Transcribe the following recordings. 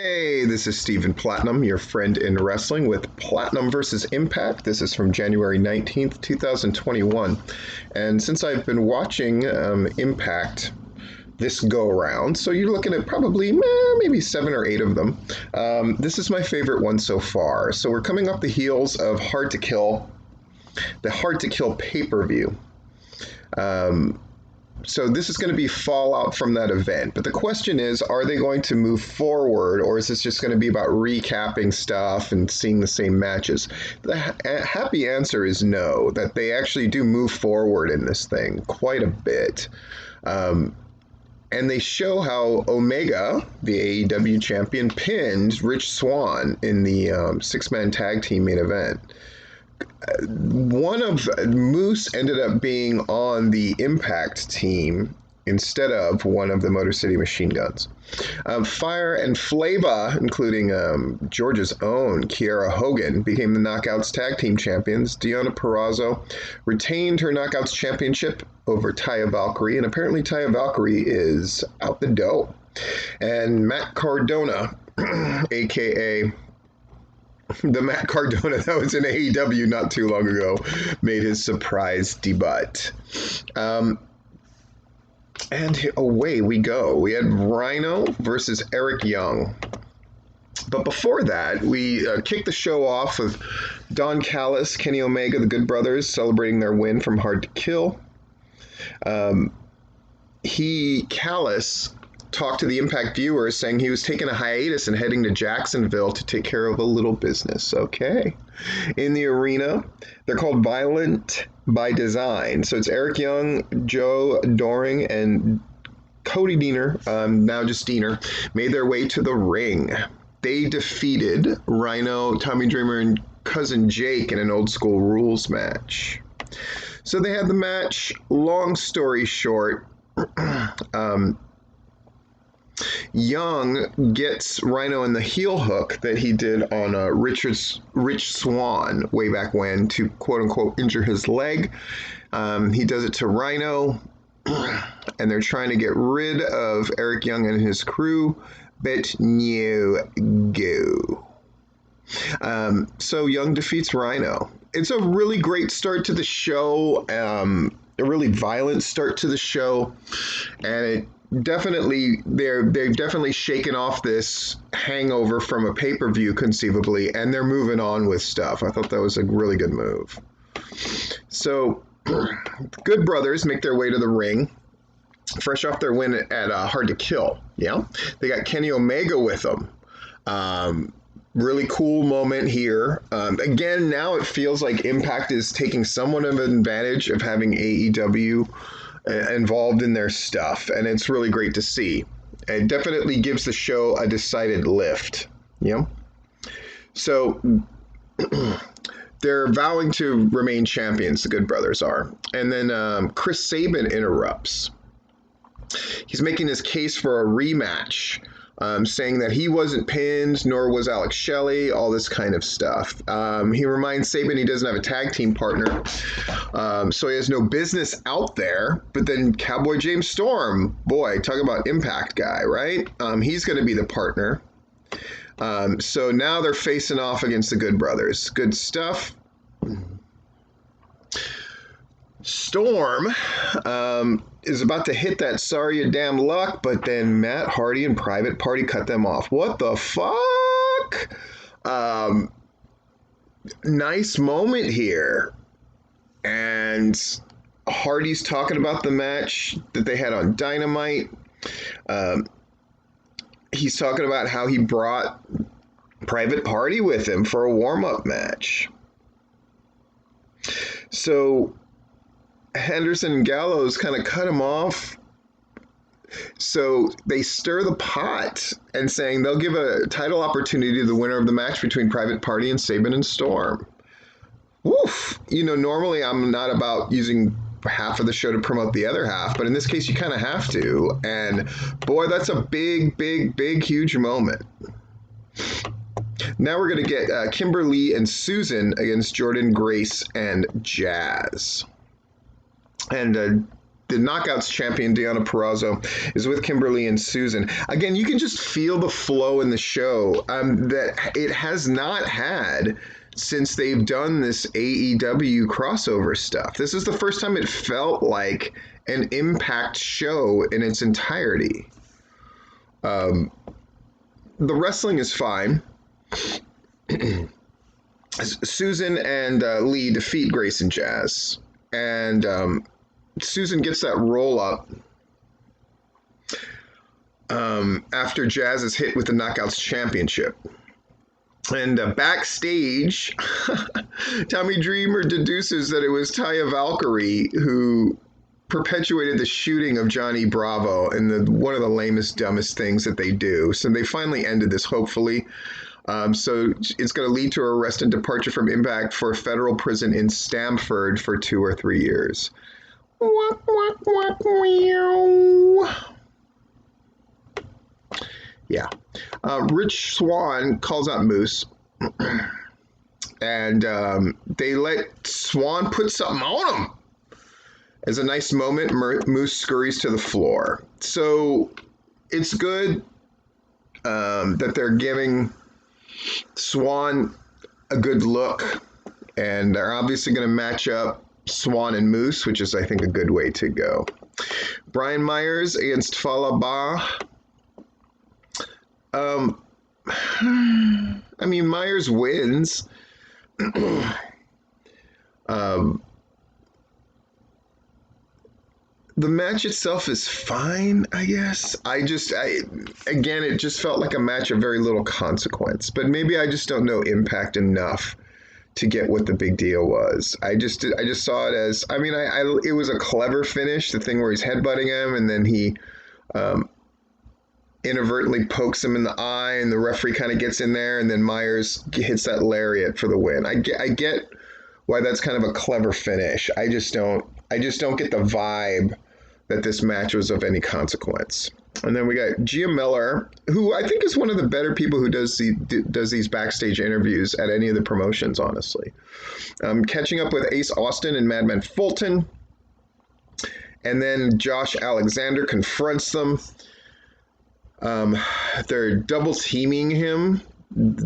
Hey, this is Stephen Platinum, your friend in wrestling with Platinum versus Impact. This is from January 19th, 2021. And since I've been watching Impact this go around, so you're looking at probably maybe 7 or 8 of them, this is my favorite one so far. So we're coming off the heels of Hard to Kill, the Hard to Kill pay-per-view. So this is going to be fallout from that event. But the question is, are they going to move forward, or is this just going to be about recapping stuff and seeing the same matches? The happy answer is no, that they actually do move forward in this thing quite a bit. And they show how Omega, the AEW champion, pinned Rich Swann in the six-man tag team main event. One of Moose ended up being on the Impact team instead of one of the Motor City Machine Guns. Fire and Flava, including Georgia's own Kiera Hogan, became the Knockouts tag team champions. Deonna Purrazzo retained her Knockouts championship over Taya Valkyrie, and apparently Taya Valkyrie is out the door. And Matt Cardona, aka the Matt Cardona that was in AEW not too long ago, made his surprise debut. And away we go. We had Rhino versus Eric Young. But before that, we kicked the show off with Don Callis, Kenny Omega, the Good Brothers, celebrating their win from Hard to Kill. Callis talked to the Impact viewers saying he was taking a hiatus and heading to Jacksonville to take care of a little business. Okay. In the arena, they're called Violent by Design. So it's Eric Young, Joe Doring, and Cody Deaner, now just Deaner, made their way to the ring. They defeated Rhino, Tommy Dreamer, and Cousin Jake in an old school rules match. So they had the match. Long story short, Young gets Rhino in the heel hook that he did on Rich Swann way back when to quote-unquote injure his leg. He does it to Rhino, and they're trying to get rid of Eric Young and his crew, but no go. So Young defeats Rhino. It's a really great start to the show, a really violent start to the show, and they've definitely shaken off this hangover from a pay-per-view conceivably, and they're moving on with stuff. I thought that was a really good move. So Good Brothers make their way to the ring, fresh off their win at Hard to Kill. Yeah, they got Kenny Omega with them. Really cool moment here. Again, now it feels like Impact is taking somewhat of an advantage of having AEW involved in their stuff, and it's really great to see. It definitely gives the show a decided lift. Yeah. So they're vowing to remain champions, the Good Brothers are. And then Chris Sabin interrupts. He's making his case for a rematch, saying that he wasn't pinned, nor was Alex Shelley, all this kind of stuff. He reminds Sabin he doesn't have a tag team partner, so he has no business out there. But then Cowboy James Storm, boy, talk about Impact guy, right? He's going to be the partner. So now they're facing off against the Good Brothers. Good stuff. Storm is about to hit that sorry you damn luck, but then Matt Hardy and Private Party cut them off. What the fuck? Nice moment here. And Hardy's talking about the match that they had on Dynamite. He's talking about how he brought Private Party with him for a warm-up match. So Henderson and Gallows kind of cut him off. So they stir the pot and saying they'll give a title opportunity to the winner of the match between Private Party and Sabin and Storm. Woof. You know, normally I'm not about using half of the show to promote the other half, but in this case you kind of have to. And boy, that's a big, huge moment. Now we're going to get Kimberly and Susan against Jordan, Grace, and Jazz. And the Knockouts champion, Deonna Purrazzo, is with Kimberly and Susan. Again, you can just feel the flow in the show that it has not had since they've done this AEW crossover stuff. This is the first time it felt like an Impact show in its entirety. The wrestling is fine. Susan and Lee defeat Grace and Jazz. And Susan gets that roll up after Jazz is hit with the Knockouts Championship. And backstage, Tommy Dreamer deduces that it was Taya Valkyrie who perpetuated the shooting of Johnny Bravo and one of the lamest, dumbest things that they do. So they finally ended this, hopefully. So it's going to lead to her arrest and departure from Impact for federal prison in Stamford for 2 or 3 years. Yeah. Rich Swann calls out Moose. And they let Swann put something on him. As a nice moment, Moose scurries to the floor. So it's good that they're giving Swann a good look. And they're obviously going to match up Swann and Moose, which is, I think, a good way to go. Brian Myers against Falaba. I mean, Myers wins. The match itself is fine, I guess. Again, it just felt like a match of very little consequence. But maybe I just don't know Impact enough to get what the big deal was. I just saw it as, I mean, it was a clever finish, the thing where he's headbutting him and then he inadvertently pokes him in the eye and the referee kind of gets in there and then Myers hits that lariat for the win. I get why that's kind of a clever finish. I just don't get the vibe that this match was of any consequence. And then we got Gia Miller, who I think is one of the better people who does these backstage interviews at any of the promotions, honestly. Catching up with Ace Austin and Madman Fulton. And then Josh Alexander confronts them. They're double teaming him,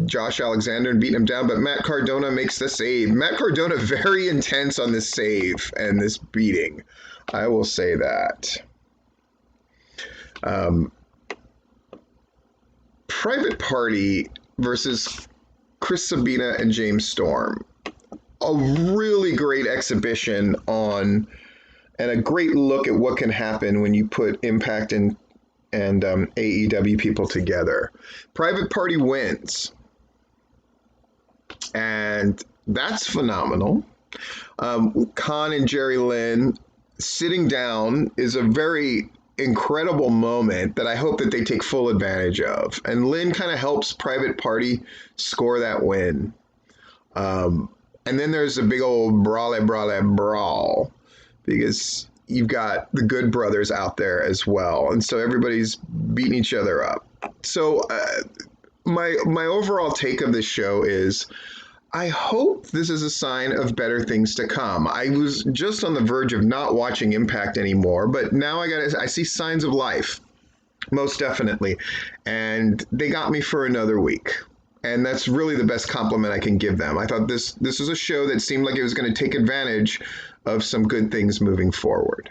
Josh Alexander, and beating him down, but Matt Cardona makes the save. Matt Cardona very intense on this save and this beating. I will say that. Private Party versus Chris Sabina and James Storm. A really great exhibition and a great look at what can happen when you put Impact and AEW people together. Private Party wins. And that's phenomenal. Khan and Jerry Lynn sitting down is a very incredible moment that I hope that they take full advantage of. And Lynn kind of helps Private Party score that win. And then there's a big old brawl because you've got the Good Brothers out there as well. And so everybody's beating each other up. So my overall take of this show is I hope this is a sign of better things to come. I was just on the verge of not watching Impact anymore, but now I see signs of life, most definitely. And they got me for another week. And that's really the best compliment I can give them. I thought this was a show that seemed like it was going to take advantage of some good things moving forward.